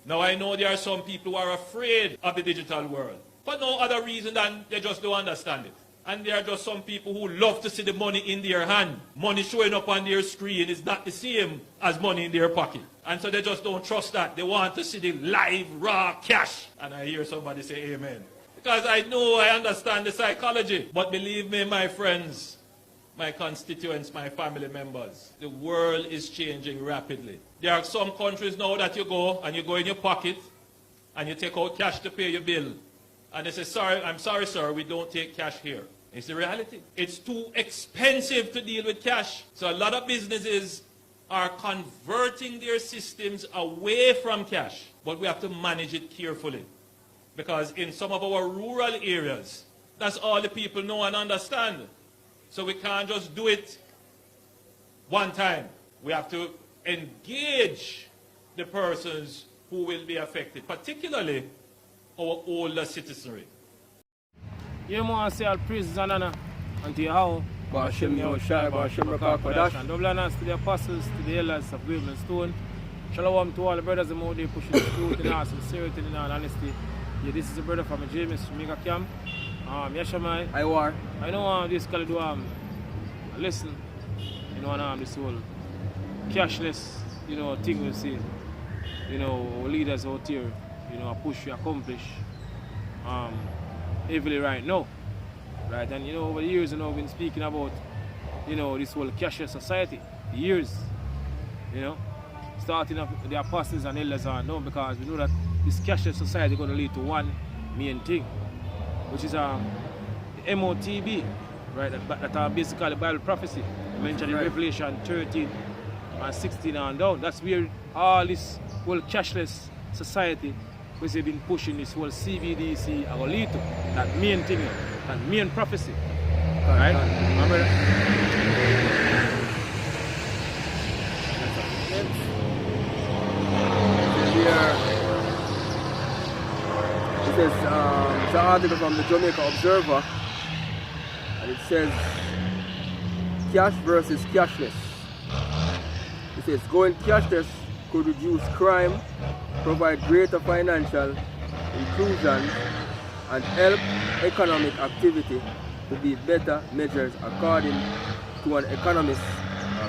Now I know there are some people who are afraid of the digital world, for no other reason than they just don't understand it. And there are just some people who love to see the money in their hand. Money showing up on their screen is not the same as money in their pocket. And so they just don't trust that. They want to see the live, raw cash. And I hear somebody say amen. Because I know, I understand the psychology. But believe me, my friends, my constituents, my family members, the world is changing rapidly. There are some countries now that you go and you go in your pocket and you take out cash to pay your bill. And they say, sorry, I'm sorry, sir, we don't take cash here. It's the reality. It's too expensive to deal with cash. So a lot of businesses are converting their systems away from cash. But we have to manage it carefully. Because in some of our rural areas, that's all the people know and understand. So we can't just do it one time. We have to engage the persons who will be affected, particularly our older citizenry. You want to say all praises and honor unto Yahweh, Ba'ashem Yahushai, Ba'ashem Rakakadash. and double honors to the apostles, to the elders of Grave and Stone. Shalom to all the brothers and M.O.T.B pushing the truth in all sincerity and in all honesty. Yeah, this is a brother from Jamaica camp. Yashamai. I war. I know this call do listen, you know, this whole cashless, you know, thing we see, you know, our leaders out here, you know, push to accomplish heavily right now. Right, and you know, over the years, you know, we've been speaking about, you know, this whole cashless society. Years, you know, starting up with the apostles and elders are known, because we know that this cashless society is going to lead to one main thing, which is the M.O.T.B, right? That are basically Bible prophecy mentioned in Revelation 13 and 16 and down. That's where all this whole cashless society, which they've been pushing, this whole CBDC, are going to lead to that main thing, that main prophecy. Right? Remember that? It says, it's an article from the Jamaica Observer, and it says, cash versus cashless. It says, going cashless could reduce crime, provide greater financial inclusion, and help economic activity to be better measures, according to an economist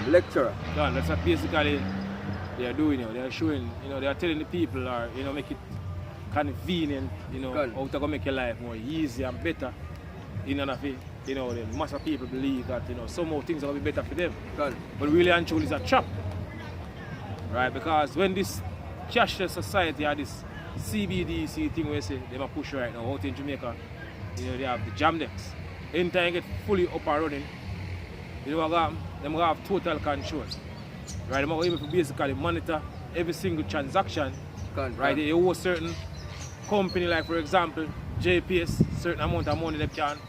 lecturer. Yeah, that's what basically they are doing. You know, they are showing, you know, they are telling the people, or you know, make it convenient, you know, how to make your life more easy and better. You know, the mass of people believe that, you know, somehow things are going to be better for them. But really and truly it's a trap. Right? Because when this cashless society or this CBDC thing we say they might push right now out in Jamaica, you know, they have the jam decks. Anytime you get fully up and running, you know, they're going to have total control. Right? They're going to basically monitor every single transaction. Right? They owe a certain company, like for example, JPS, certain amount of money they can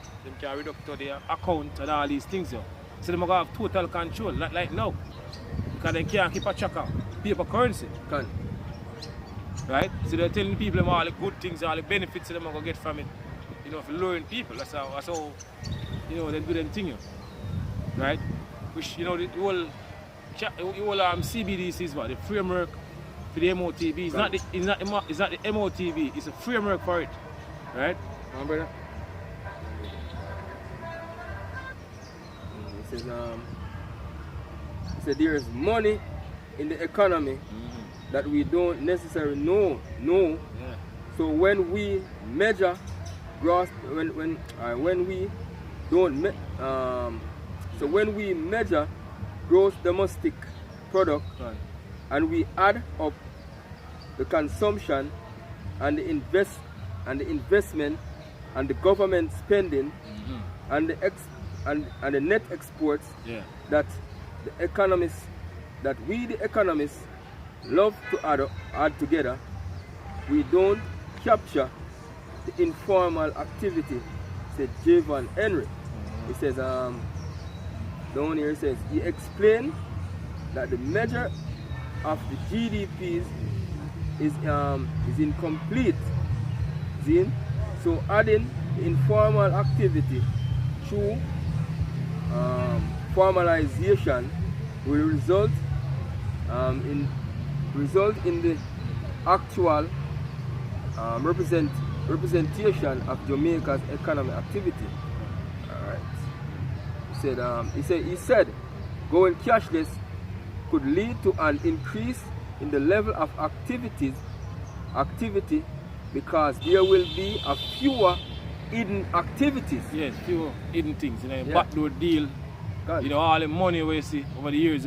reduct to their account and all these things. Yo. So they're going to have total control, not like now. Because they can't keep a track of paper currency. Right? So they're telling people all the good things, all the benefits they're going to get from it. You know, for luring people. That's how you know, they do them thing. Yo. Right? Which, you know, the whole CBDC is what? The framework for the M.O.T.B. It's not the M.O.T.B. It's a framework for it. Right? Remember that? It says there is money in the economy that we don't necessarily know. Yeah. So when we measure gross, when we measure gross domestic product, and we add up the consumption and the investment and the government spending and the net exports that the economists, the economists love to add together, we don't capture the informal activity, said Javon Henry. He says, down here it says, he explained that the measure of the GDPs is incomplete. So adding the informal activity through formalization will result in the actual representation of Jamaica's economic activity. All right. He said, going cashless could lead to an increase in the level of activity because there will be a fewer hidden activities. Yes, fewer hidden things. Backdoor deal. All the money we see over the years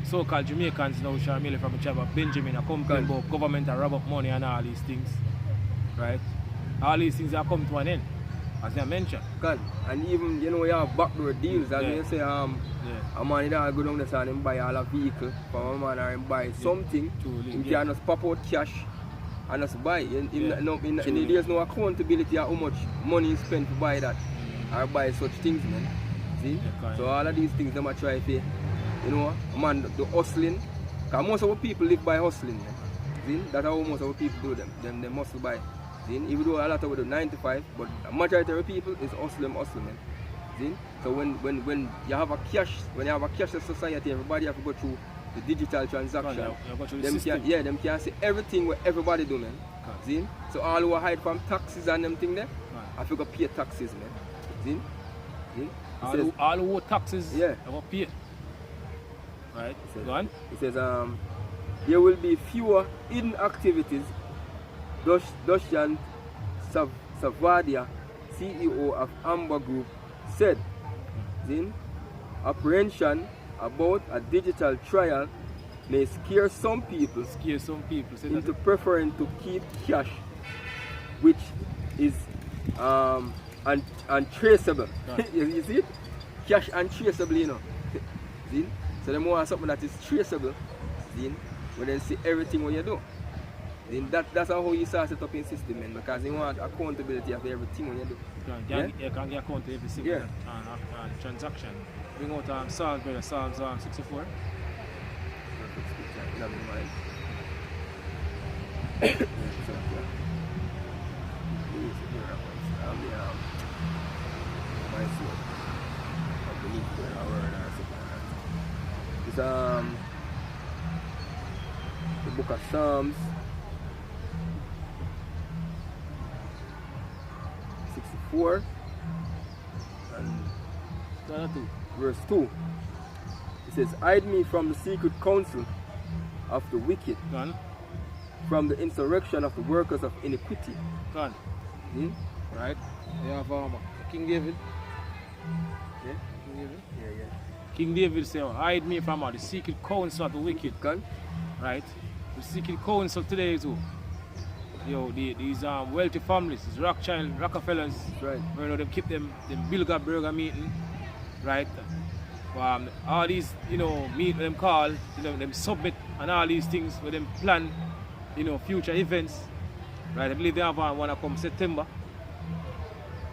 so-called Jamaicans now mainly from the tribe of Benjamin are complaining about government and rob up money and all these things. Right? All these things are come to an end, as I mentioned. And even you have backdoor deals, as you say, a man that go down there and buy all a vehicle from a man or buy something, he can just pop out cash and just buy. There's no accountability of how much money is spent to buy that or buy such things, man. See? So all of these things, they might try to, man, the hustling. Because most of our people live by hustling, man. See? That's how most of our people do them. They hustle by. See? Even though a lot of them 95, but the majority of people is hustling, man. See? So when you have a cashless society, everybody have to go through the digital transaction. Them can see everything what everybody do, man. See? So all who hide from taxes and them thing there, I have to go pay taxes, man. See? See? All who owe taxes, they will pay. Right? Go on. It says there will be fewer hidden activities. Doshan Savadia, CEO of Amber Group, said. Apprehension about a digital trial may scare some people into preferring to keep cash, which is untraceable. You see it? Cash untraceable, See? So the more something that is traceable, when they see everything what you do. That's how you start set up in system, man, because you want accountability of everything when you do. You can get account to every single transaction. Bring out Psalms, brother, Psalms 64. Perfect scripture, in my mind. It's the book of Psalms 64 and verse 2. It says, hide me from the secret counsel of the wicked, from the insurrection of the workers of iniquity. Right? You have King David. Yeah? King David? Yeah. King David said, hide me from the secret counsel of the wicked. Right? The secret counsel today is who? These wealthy families, these Rothschild, Rockefellers, right? They keep them Bilga burger meeting, right? All these, meet them call, them submit and all these things where them plan, future events, right? I believe they have one come September.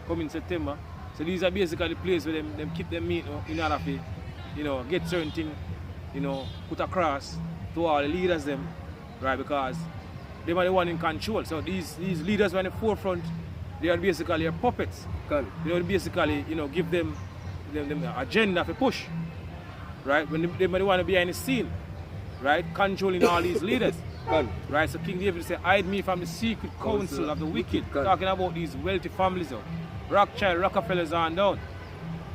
So these are basically the place where them keep them meet in order to, get certain things, put across to all the leaders them, right? Because they are the one in control. So these leaders are in the forefront. They are basically your puppets. They basically, give them agenda for push, right? When they are the one behind the scene, right? Controlling all these leaders, right? So King David said, hide me from the secret counsel of the wicked. Talking about these wealthy families, Rothschild, Rockefellers on down,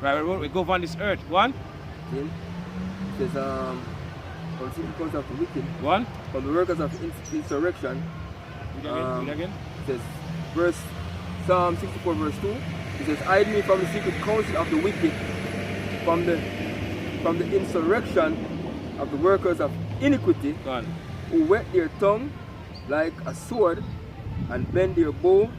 right? We govern this earth. One. It says, from the secret counsel of the wicked. One. From the workers of insurrection. Read again. It says, Psalm 64 verse 2. It says, hide me from the secret counsel of the wicked, from the insurrection of the workers of iniquity, who whet their tongue like a sword and bend their bow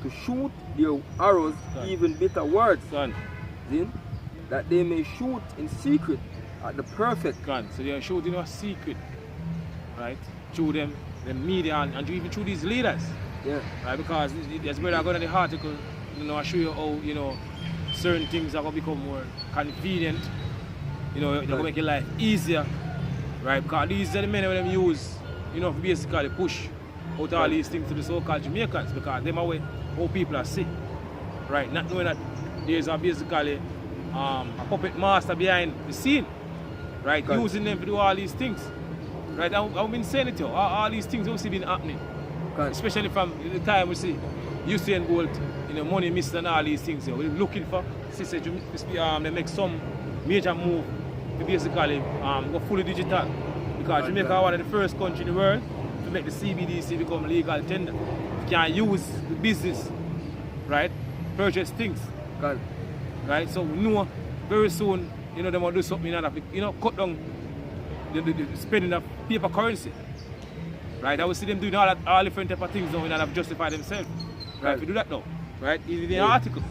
to shoot their arrows, even bitter words, that they may shoot in secret at the perfect. So they are shooting a secret, right? Through them, the media, and even through these leaders. Yeah. Right? Because as well, I got in the article, I show you how, certain things are going to become more convenient. They're going to make your life easier. Right? Because these are the men that use, to basically push out all these things to the so-called Jamaicans, because them are how people are sick. Right? Not knowing that there's basically a puppet master behind the scene. Right? Using them to do all these things. Right, I've been saying it to you. All these things also been happening. Can. Especially from the time we see Usain Bolt, money missed and all these things. We're looking for, they make some major move to basically go fully digital. Because Jamaica is one of the first countries in the world to make the CBDC become legal tender. You can use the business, right, purchase things. Can. Right, so we know very soon, they will do something in order to, cut down the spending of paper currency. Right, I will see them doing all different type of things now in order to justify themselves. Right, if you do that now, right, in the article,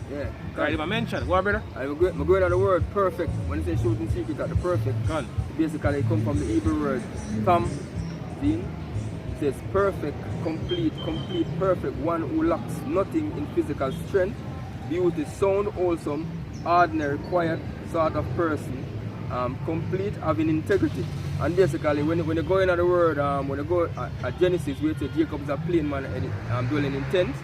right, if I mention, go on, brother. I'm going on the word perfect. When you say shooting secret at the perfect, basically it comes from the Hebrew word tam, it says perfect, complete, perfect, one who lacks nothing in physical strength, beauty, sound, wholesome, ordinary, quiet sort of person, complete, having integrity. And basically, when you go in the word, when you go at Genesis, where it says Jacob is a plain man dwelling in tents,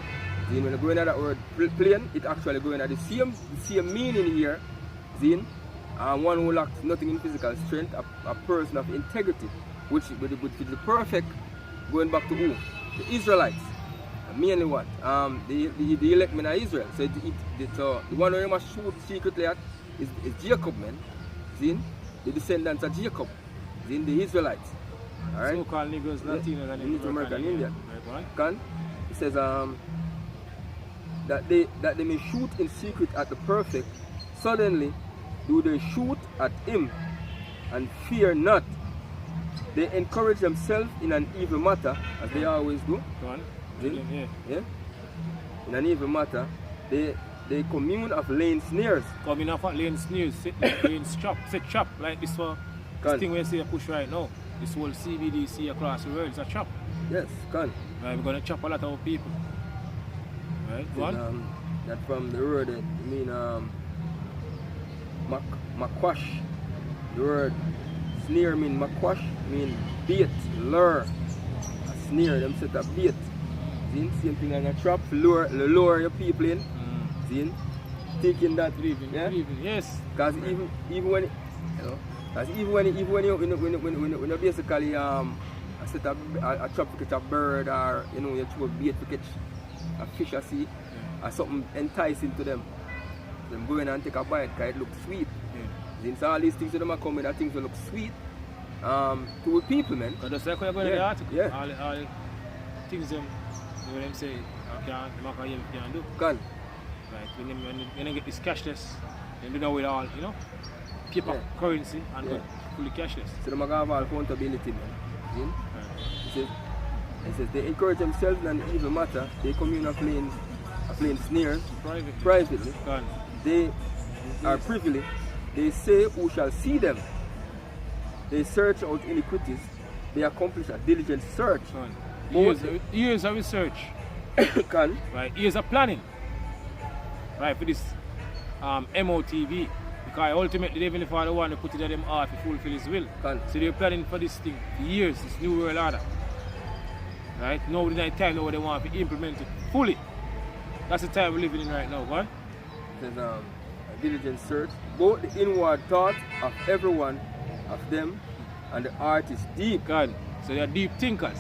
then when you go in that word plain, it actually going at the same meaning here. Then, one who lacks nothing in physical strength, a person of integrity, which is the perfect, going back to who? The Israelites. Mainly what? The elect men of Israel. So, so the one who must shoot secretly at is Jacob, man. Then, the descendants of Jacob. In the Israelites, all right? So-called Negroes, Latinos, and Native American Indian. Right, it says that they may shoot in secret at the perfect. Suddenly, do they shoot at him, and fear not. They encourage themselves in an evil matter, as they always do. Yeah. In an evil matter, they commune of laying snares. Commune of laying snares, set trap like this one. This thing we see a push right now, this whole CBDC across the world is a chop. Yes, can. Right, we're going to chop a lot of people. Right, go on. That from the word, makwash. The word snare mean makwash, mean bait, lure. A snare, them set a bait. See, same thing like a trap, lure your people in. See, taking that. Yes. Because even when, because even when you basically set a trap to catch a bird, or you throw a bait to catch a fish or sea, or something enticing to them, them go in and take a bite because it looks sweet. Since all these things that them are coming, that things will look sweet to people, man. Because that's like when you go in the article, all things them say can do. Can. Right, when you get this cashless, then do that with all, paper currency and fully cashless. So they have all accountability, man. It says they encourage themselves in an evil matter. They commune of playing snares privately. They are privily. They say who shall see them. They search out iniquities. They accomplish a diligent search. Years of research. Right, years of planning. Right, for this M.O.T.B. Because ultimately, even if I don't want to put it in them heart to fulfill his will. So they're planning for this thing for years, this new world order. Right? Now is the time now they want to implement it fully. That's the time we're living in right now, right? There's a diligent search. Both the inward thought of every one of them and the heart is deep. So they are deep thinkers.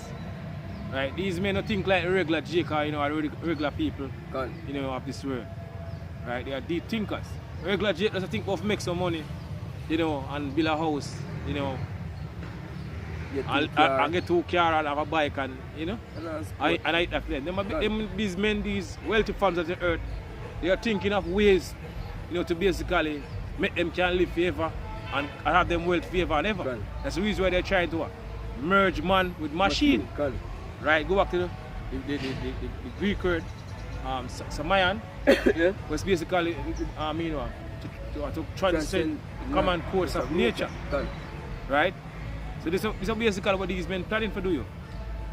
Right? These men don't think like regular Jamaica, or regular people, of this world. Right? They are deep thinkers. Regular Jamaica doesn't think of make some money, and build a house, and get 2 cars and have a bike and, and I that these men, these wealthy farms of the earth, they are thinking of ways, to basically make them can live forever and have them wealth forever and ever. That's the reason why they're trying to merge man with machine. Right, go back to the Greek word, Samayan, was basically, to transcend the common course of nature. Right? So this is basically what these men planning for do you.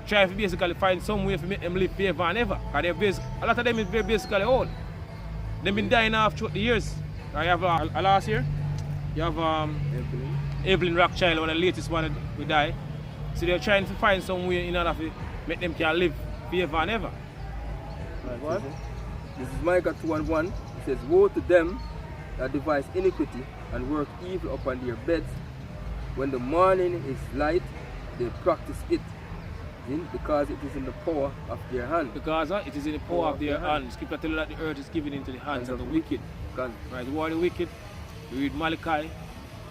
Try to basically find some way to make them live forever and ever. Because a lot of them is basically old. They've been dying off throughout the years. I have last year, you have Evelyn Rockchild, one of the latest one who died. So they're trying to find some way in order to make them can live forever and ever. What? This is Micah 2:1. It says, woe to them that devise iniquity and work evil upon their beds. When the morning is light, they practice it. Because it is in the power of their hand. Because it is in the power of their hand. Scripture tells you that the earth is given into the hands of the wicked. Right? Who are the wicked? You read Malachi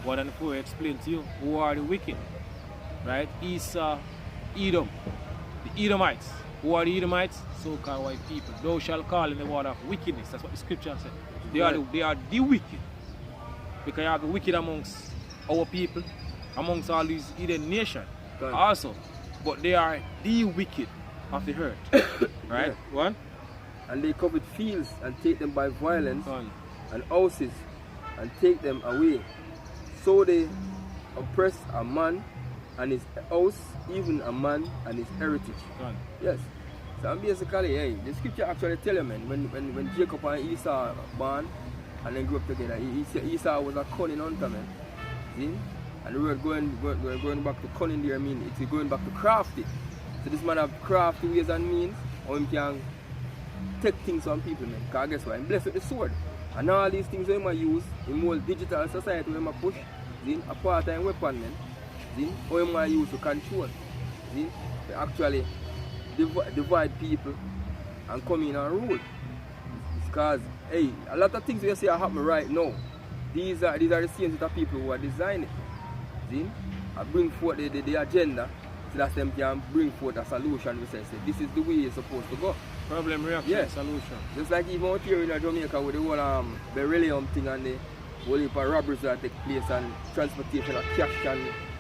1 and 4 explain to you who are the wicked. Right? Esau, Edom, the Edomites. Who are the Edomites? So-called white people. Thou shalt call in the word of wickedness. That's what the scripture says. They are the wicked. Because you have the wicked amongst our people, amongst all these hidden nations also. But they are the wicked of the earth. Right? One. And they covet fields and take them by violence, and houses and take them away. So they oppress a man and his house, even a man and his heritage. Yes. So basically, hey, the scripture actually tell you, man, when Jacob and Esau born and then grew up together, Esau was a cunning hunter, man. See? And the word going back to cunning there, I mean, it's going back to crafty. So this man have crafty ways and means, or he can take things from people, man. Because guess what? I'm blessed with the sword. And all these things we might use in more digital society, we might push, see, a part-time weapon, man. See, or we might use to control. See, they actually divide people and come in and rule. Because, hey, a lot of things we see are happening right now. These are the same set of people who are designing it. See? I bring forth the agenda so that them can bring forth a solution. We say this is the way it's supposed to go. Problem, reaction, solution. Just like even out here in Jamaica with the whole beryllium thing and the whole heap of robberies that take place and transportation of cash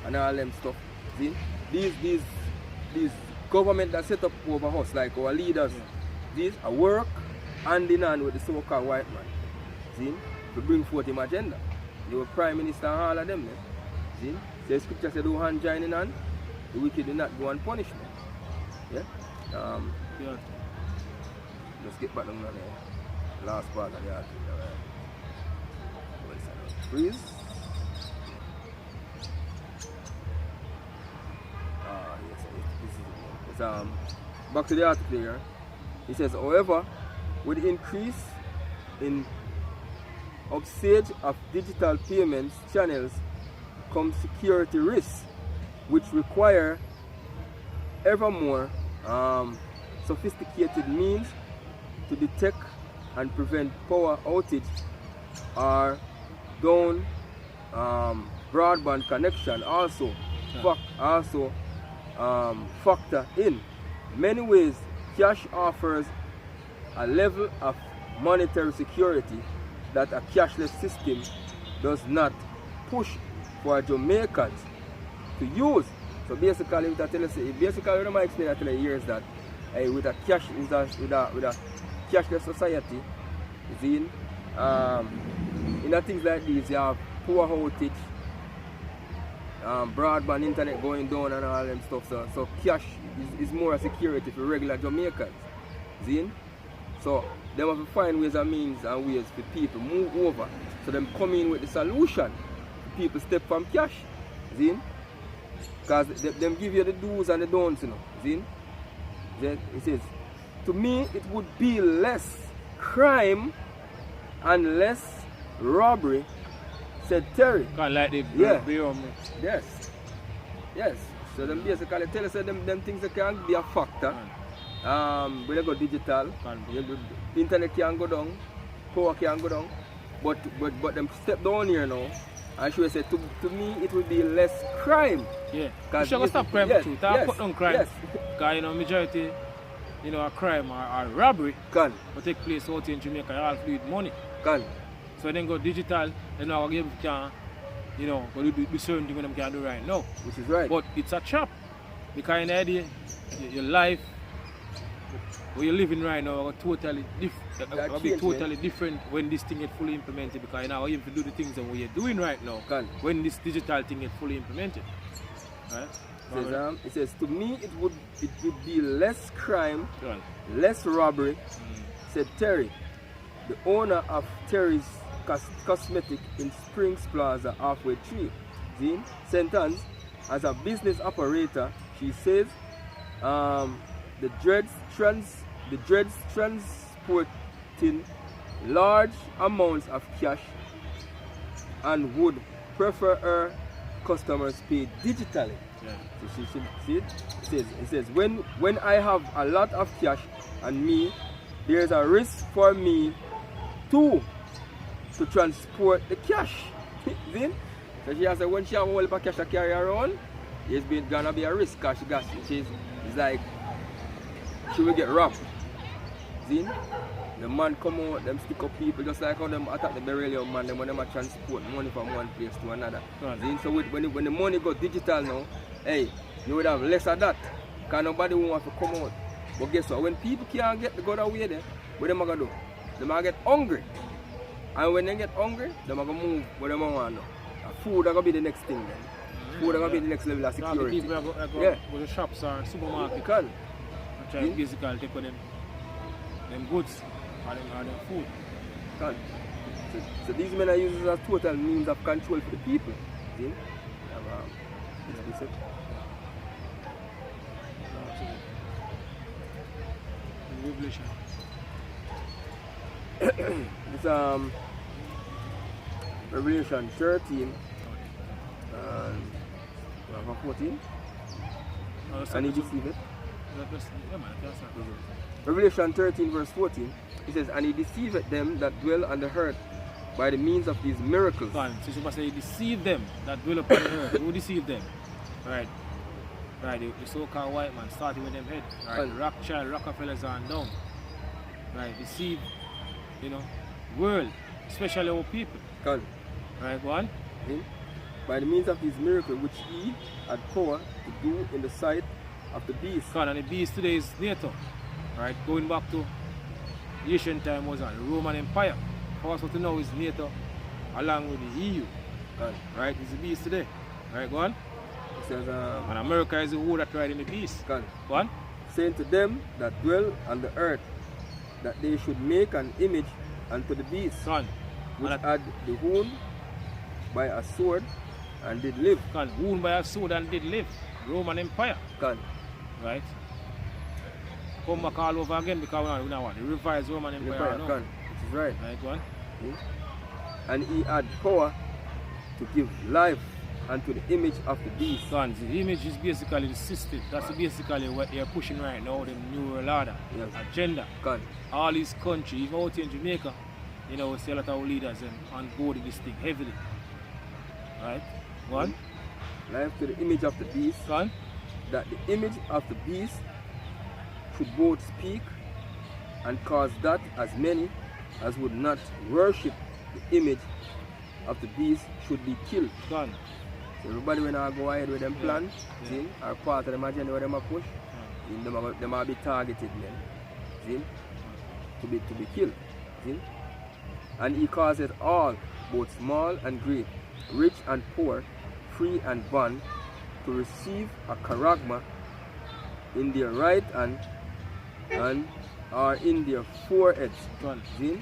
and all them stuff. See? These government that set up over us, like our leaders, these are work hand in hand with the so-called white man. See? To bring forth him agenda. They were prime minister and all of them. See? The scripture said, "Do hand join in hand, the wicked do not go unpunished." Yeah? Let's get back to the last part of the article. Freeze. Yes, this is back to the article here. It says, however, with the increase in usage of digital payments channels comes security risks, which require ever more sophisticated means to detect and prevent power outage or down broadband connection. Also factor in many ways. Cash offers a level of monetary security that a cashless system does not push for Jamaicans to use. So basically, what I tell you, basically what I explain to you here is that with a cashless society, in things like these, you have power outage, broadband internet going down and all them stuff. So cash is more a security for regular Jamaicans. See? So they have to find ways and means and ways for people move over. So them come in with the solution. People step from cash. See? Because them give you the do's and the don'ts, you know. See? It says, to me it would be less crime and less robbery, said Terry. Can't like the Yes. So them basically tell us that them things that can be a factor. When they go digital, the internet can go down, power can go down. But them step down here now. And she said to me it would be less crime. Yeah. You should stop crime too. Put down crime. Yes. Because majority a crime or robbery will take place out in Jamaica. You all fluid money. So then go digital, then I'll give can go do certain things them can do right now. Which is right. But it's a trap. Because in the idea, your life where you're living right now will totally different when this thing is fully implemented, because now you have to do the things that we are doing right now when this digital thing is fully implemented. Right? It says to me it would be less crime, less robbery, said Terry, the owner of Terry's Cosmetic in Springs Plaza halfway tree. Zine sentence as a business operator, she says the dreads transporting large amounts of cash and would prefer her customers pay digitally. Yeah. See it? It says when I have a lot of cash on me, there's a risk for me too to transport the cash. See? So she has said when she have a whole heap of cash to carry around, it's gonna be a risk because it's like she will get robbed. See? The man come out, them stick up people just like how them attack the Beryllium man, them when them transport money from one place to another. Right. See? So when the money go digital now, hey, you would have less of that. Because nobody won't have to come out. But guess what? When people can't get the God away there, what them are gonna do? They might get hungry. And when they get hungry, they are gonna move what they want to. Food are gonna be the next thing then. Food are gonna be the next level of security. People go to the shops or supermarket. Can. Try basically take on them goods or them food. Can. So these men are used as total means of control for the people. See? Revelation. It's Revelation 13 and 14. And he deceived it. Revelation 13 verse 14. It says, and he deceived them that dwell on the earth by the means of these miracles. So you say he deceived them that dwell upon the earth. Who deceived them? Right. Right, the so-called white man started with them head. Right, Rothschild, Rockefellers and down. Right, deceive, world, especially our people. Can. Right, go on. By the means of these miracles which he had power to do in the sight of the beast. Can, and the beast today is NATO. Right, going back to the ancient time was the Roman Empire. For us to know is NATO along with the EU. Can. Right, it's the beast today. Right, go on. Says, and America is the who that ride in the beast. Can. Go on. Saying to them that dwell on the earth that they should make an image unto the beast, which had the wound by a sword and did live. Wound by a sword and did live. Roman Empire. Right? Come back all over again because we don't want the revised Roman Empire. Which is right. Right, go on. And he had power to give life unto the image of the beast. The image is basically the system. That's basically what they're pushing right now, the New World Order agenda. All these countries, even out in Jamaica, we see a lot of leaders on board this thing heavily. Right? Go on. Life to the image of the beast. That the image of the beast should both speak and cause that as many as would not worship the image of the beast should be killed. So everybody when I go ahead with them plans, see, or part of them agenda where them a push, them will be targeted then. See? To be killed. See? And he causes all, both small and great, rich and poor, free and bond, to receive a charagma in their right hand and or in their foreheads. See?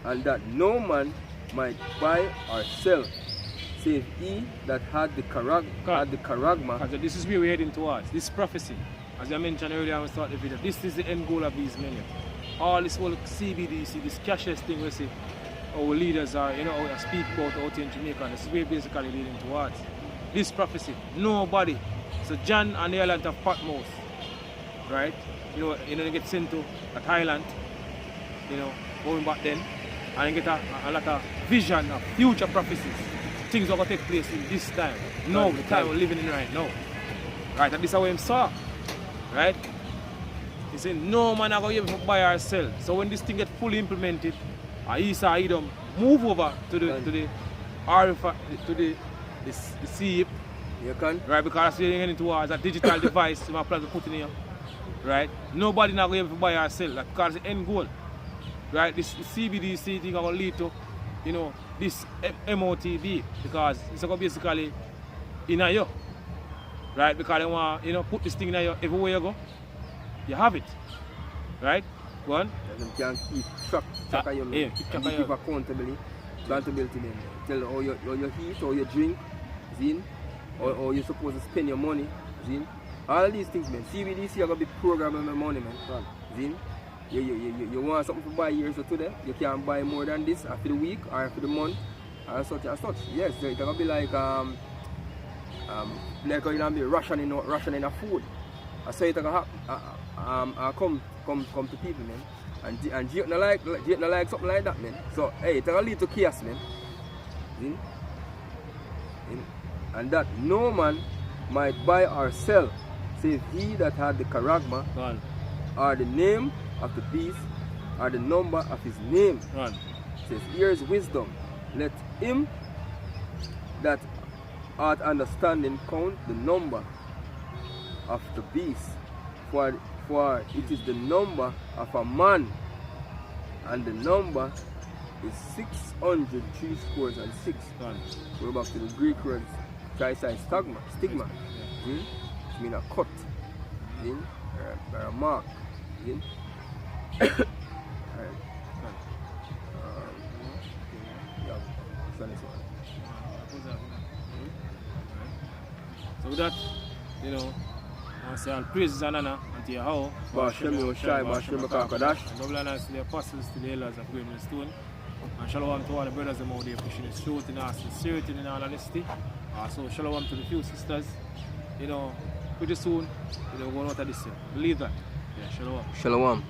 And that no man might buy or sell save he that had the charagma. So this is where we're heading towards. This prophecy, as I mentioned earlier when we started the video, this is the end goal of these men. All this whole CBDC, this cashless thing we see our leaders are, speak about out in Jamaica, this is where basically leading towards. This prophecy, nobody. So John and the island of Patmos, right? They get sent to that island, going back then, and get a lot of vision of future prophecies. Things are going to take place in this time. No, the time we're living in right now. Right, and this is how him saw. Right? He said, no man are going to be able to buy or sell. So when this thing gets fully implemented, he saw Edom move over to the sea. You can. Right, because they're getting towards a digital device you plan to put in here. Right? Nobody not going to be able to buy or sell. Like, because the end goal. Right? This CBDC thing is going to lead to this M.O.T.B. because it's going to basically in a year. Right? Because they want put this thing in a year everywhere you go. You have it. Right? Go on. Them can keep track of you. Keep track of you. Give accountability to them. Tell how you eat, how you drink, or you're supposed to spend your money. All of these things, man. CBDC are going to be programming my money, man. You want something to buy here, so today you can't buy more than this after the week or after the month or such and such. Yes, so it's going to be like like you know, be rationing a food. I say it come to people, man. And Jake no like something like that, man. So hey, it lead to chaos, man. And that no man might buy or sell, save he that had the charagma, or the name of the beast, or the number of his name. It says, here is wisdom. Let him that hath understanding count the number of the beast, for it is the number of a man, and the number is 666. Go back to the Greek words, stigma. It means a cut, or a mark. So with that, you know, I say all praises and honor unto Yahweh. Bashem Yoshai, Bashem Kakadash. And double honors to the apostles, to the elders of Great Stone. And shalom to all the brothers and out there pushing the truth in our sincerity and in our honesty. So shalom to the few sisters. You know, pretty soon, you know, we're going out of this year. Believe that. Yeah, shalom. Shalom.